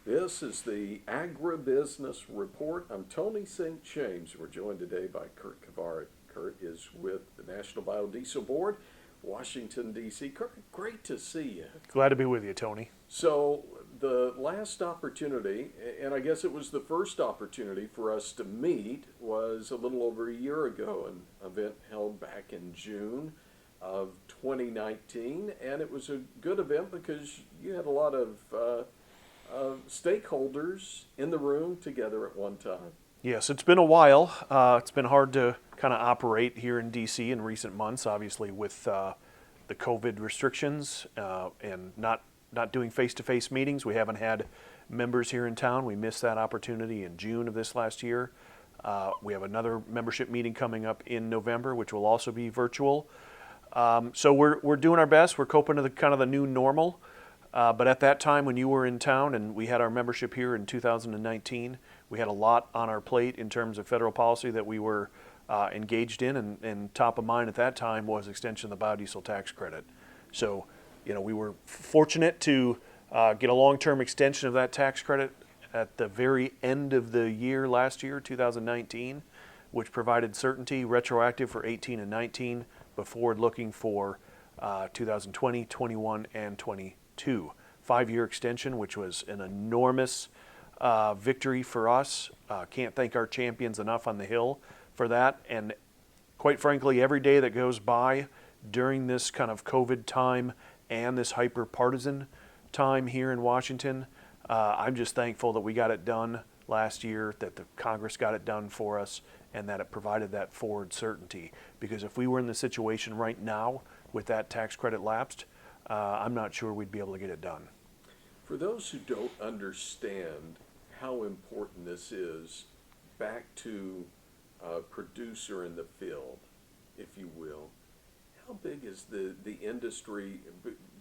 This is the Agribusiness Report. I'm Tony St. James. We're joined today by Kurt Kovarik. Kurt is with the National Biodiesel Board, Washington, D.C. Kurt, great to see you. Glad to be with you, Tony. So, the last opportunity, and I guess it was the first opportunity for us to meet, was a little over a year ago, an event held back in June of 2019, and it was a good event because you had a lot of stakeholders in the room together at one time. Yes, it's been a while. It's been hard to kind of operate here in D.C. in recent months, obviously with the COVID restrictions and not doing face-to-face meetings. We haven't had members here in town. We missed that opportunity in June of this last year. We have another membership meeting coming up in November, which will also be virtual. So we're doing our best. We're coping to the kind of the new normal. But at that time when you were in town and we had our membership here in 2019, we had a lot on our plate in terms of federal policy that we were engaged in, and top of mind at that time was extension of the biodiesel tax credit. So, we were fortunate to get a long-term extension of that tax credit at the very end of the year last year, 2019, which provided certainty retroactive for 18 and 19, but forward-looking for 2020, 21, and 22. 5-year extension, which was an enormous victory for us. Can't thank our champions enough on the Hill for that. And quite frankly, every day that goes by during this kind of COVID time and this hyper-partisan time here in Washington, I'm just thankful that we got it done last year, that the Congress got it done for us, and that it provided that forward certainty. Because if we were in the situation right now with that tax credit lapsed, I'm not sure we'd be able to get it done. For those who don't understand how important this is, back to producer in the field, if you will, how big is the industry?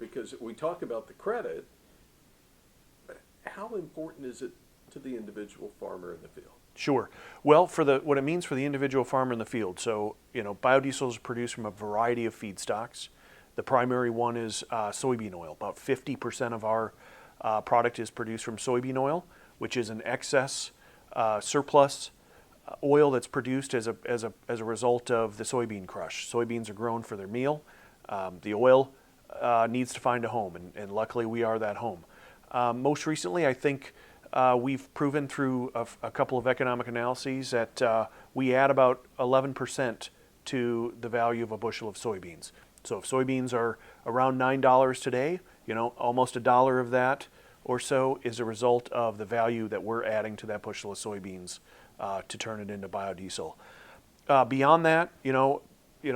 Because we talk about the credit, but how important is it to the individual farmer in the field? Sure. Well, what it means for the individual farmer in the field, so biodiesel is produced from a variety of feedstocks. The primary one is soybean oil. About 50% of our product is produced from soybean oil, which is an excess surplus oil that's produced as a result of the soybean crush. Soybeans are grown for their meal. The oil needs to find a home, and luckily we are that home. Most recently, I think we've proven through a couple of economic analyses that we add about 11% to the value of a bushel of soybeans. So if soybeans are around $9 today, almost $1 of that or so is a result of the value that we're adding to that bushel of soybeans to turn it into biodiesel. Beyond that,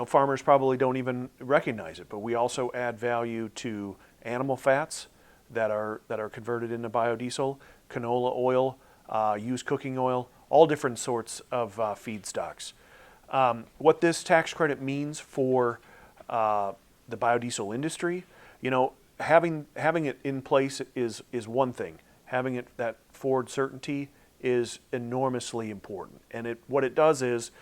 farmers probably don't even recognize it, but we also add value to animal fats that are converted into biodiesel, canola oil, used cooking oil, all different sorts of feedstocks. What this tax credit means for the biodiesel industry, having it in place is one thing. Having that forward certainty is enormously important. And what it does is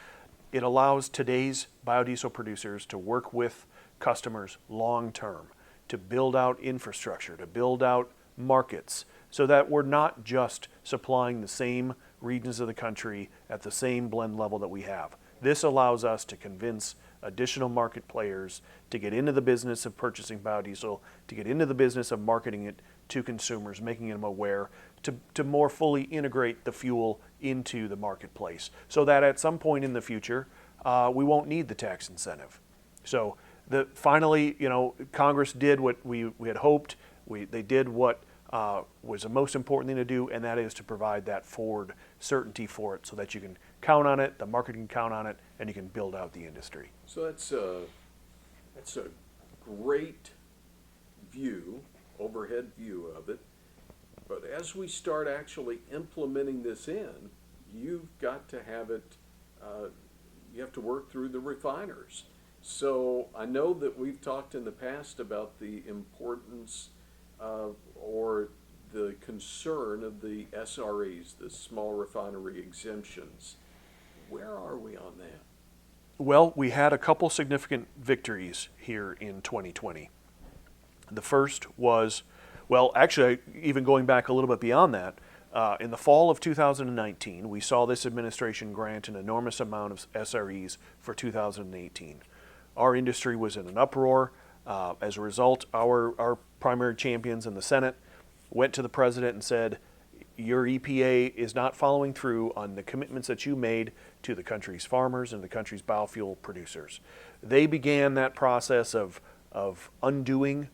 it allows today's biodiesel producers to work with customers long term, to build out infrastructure, to build out markets, so that we're not just supplying the same regions of the country at the same blend level that we have. This allows us to convince additional market players to get into the business of purchasing biodiesel, to get into the business of marketing it to consumers, making them aware, to more fully integrate the fuel into the marketplace, so that at some point in the future, we won't need the tax incentive. So finally, Congress did what we had hoped. They did what was the most important thing to do, and that is to provide that forward certainty for it so that you can count on it, the market can count on it, and you can build out the industry. So that's a great view, overhead view of it. But as we start actually implementing this in, you've got to have it, you have to work through the refiners. So I know that we've talked in the past about the importance or the concern of the SREs, the small refinery exemptions. Where are we on that? Well, we had a couple significant victories here in 2020. The first was Well, actually, even going back a little bit beyond that, in the fall of 2019, we saw this administration grant an enormous amount of SREs for 2018. Our industry was in an uproar. As a result, our primary champions in the Senate went to the president and said, your EPA is not following through on the commitments that you made to the country's farmers and the country's biofuel producers. They began that process of undoing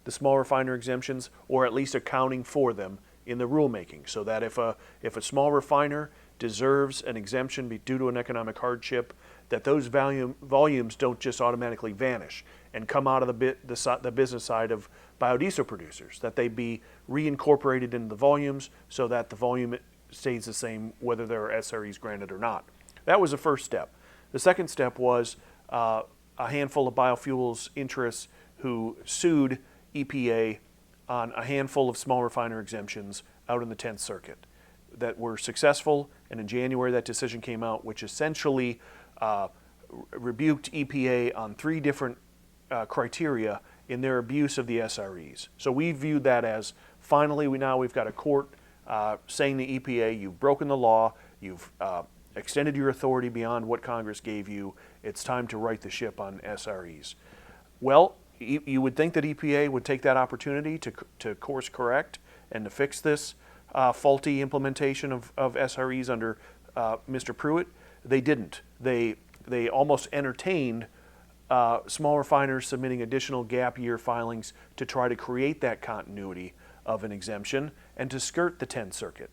the small refiner exemptions, or at least accounting for them in the rulemaking, so that if a small refiner deserves an exemption due to an economic hardship, that those volumes don't just automatically vanish and come out of the business side of biodiesel producers, that they be reincorporated into the volumes so that the volume stays the same whether there are SREs granted or not. That was the first step. The second step was a handful of biofuels interests who sued EPA on a handful of small refiner exemptions out in the 10th Circuit that were successful, and in January that decision came out, which essentially rebuked EPA on 3 different criteria in their abuse of the SREs. So we viewed that as, finally, we've got a court saying to EPA, you've broken the law, you've extended your authority beyond what Congress gave you, it's time to right the ship on SREs. Well, you would think that EPA would take that opportunity to course correct and to fix this faulty implementation of SREs under Mr. Pruitt. They didn't. They almost entertained small refiners submitting additional gap year filings to try to create that continuity of an exemption and to skirt the 10th Circuit.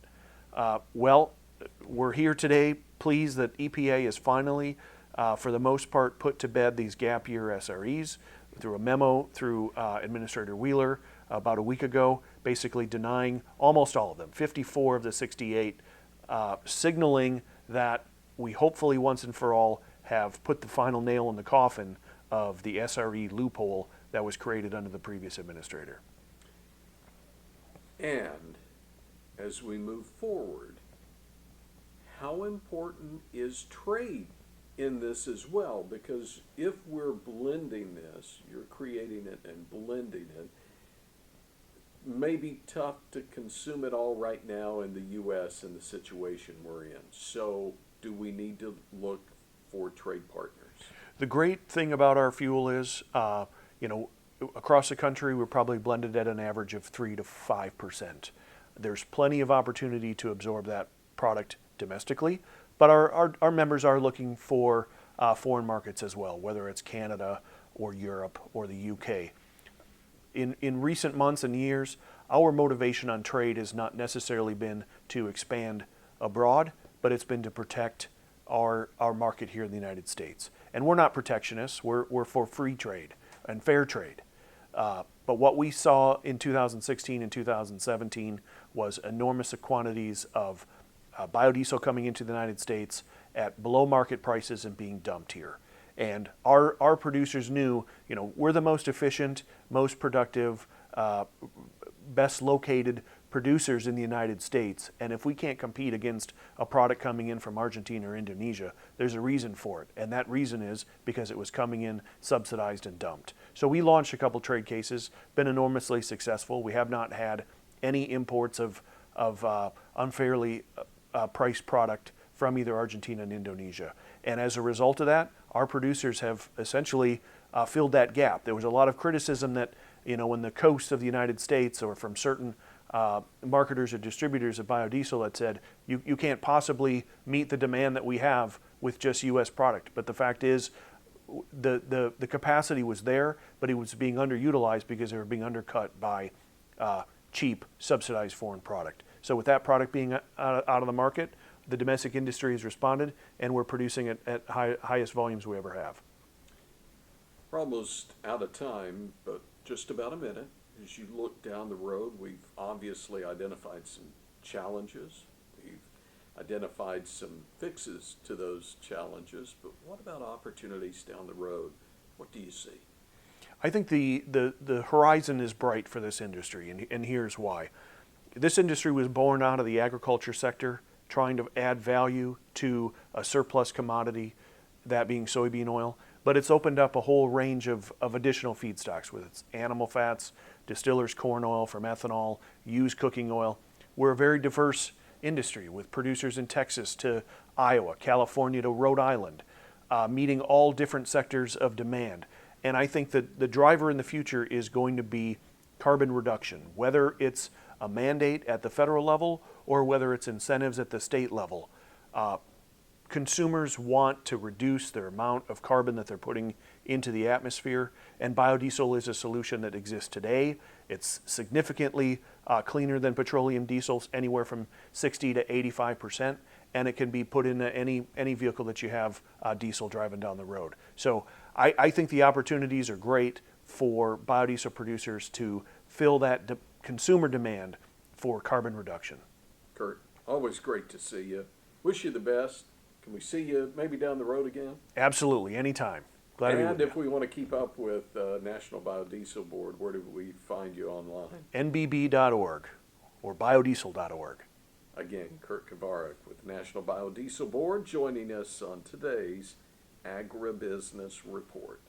Well, we're here today pleased that EPA has finally, for the most part, put to bed these gap year SREs through a memo through Administrator Wheeler about a week ago, basically denying almost all of them, 54 of the 68, signaling that we hopefully once and for all have put the final nail in the coffin of the SRE loophole that was created under the previous administrator. And as we move forward, how important is trade in this as well? Because if we're blending this, you're creating it and blending it, may be tough to consume it all right now in the U.S. in the situation we're in. So do we need to look for trade partners? The great thing about our fuel is, across the country, we're probably blended at an average of 3 to 5%. There's plenty of opportunity to absorb that product domestically, but our members are looking for foreign markets as well, whether it's Canada or Europe or the UK. In recent months and years, our motivation on trade has not necessarily been to expand abroad, but it's been to protect our market here in the United States. And we're not protectionists, we're for free trade and fair trade. But what we saw in 2016 and 2017 was enormous quantities of biodiesel coming into the United States at below market prices and being dumped here. And our producers knew, we're the most efficient, most productive, best located producers in the United States. And if we can't compete against a product coming in from Argentina or Indonesia, there's a reason for it. And that reason is because it was coming in subsidized and dumped. So we launched a couple trade cases, been enormously successful. We have not had any imports of unfairly priced product from either Argentina and Indonesia. And as a result of that, our producers have essentially filled that gap. There was a lot of criticism that, when the coast of the United States or from certain marketers or distributors of biodiesel that said, you can't possibly meet the demand that we have with just U.S. product. But the fact is, the capacity was there, but it was being underutilized because they were being undercut by cheap, subsidized foreign product. So with that product being out of the market, the domestic industry has responded, and we're producing it at highest volumes we ever have. We're almost out of time, but just about a minute. As you look down the road, we've obviously identified some challenges. We've identified some fixes to those challenges, but what about opportunities down the road? What do you see? I think the horizon is bright for this industry, and here's why. This industry was born out of the agriculture sector, trying to add value to a surplus commodity, that being soybean oil. but it's opened up a whole range of additional feedstocks with its animal fats, distillers corn oil from ethanol, used cooking oil. We're a very diverse industry with producers in Texas to Iowa, California to Rhode Island, meeting all different sectors of demand. And I think that the driver in the future is going to be carbon reduction, whether it's a mandate at the federal level or whether it's incentives at the state level. Consumers want to reduce their amount of carbon that they're putting into the atmosphere, and biodiesel is a solution that exists today. It's significantly cleaner than petroleum diesels, anywhere from 60 to 85%, and it can be put in any vehicle that you have diesel driving down the road. So I think the opportunities are great for biodiesel producers to fill that consumer demand for carbon reduction. Kurt, always great to see you. Wish you the best. Can we see you maybe down the road again? Absolutely, anytime. Glad to be with And you. if we want to keep up with National Biodiesel Board, where do we find you online? nbb.org or biodiesel.org. Again, Kurt Kovarik with National Biodiesel Board joining us on today's Agribusiness Report.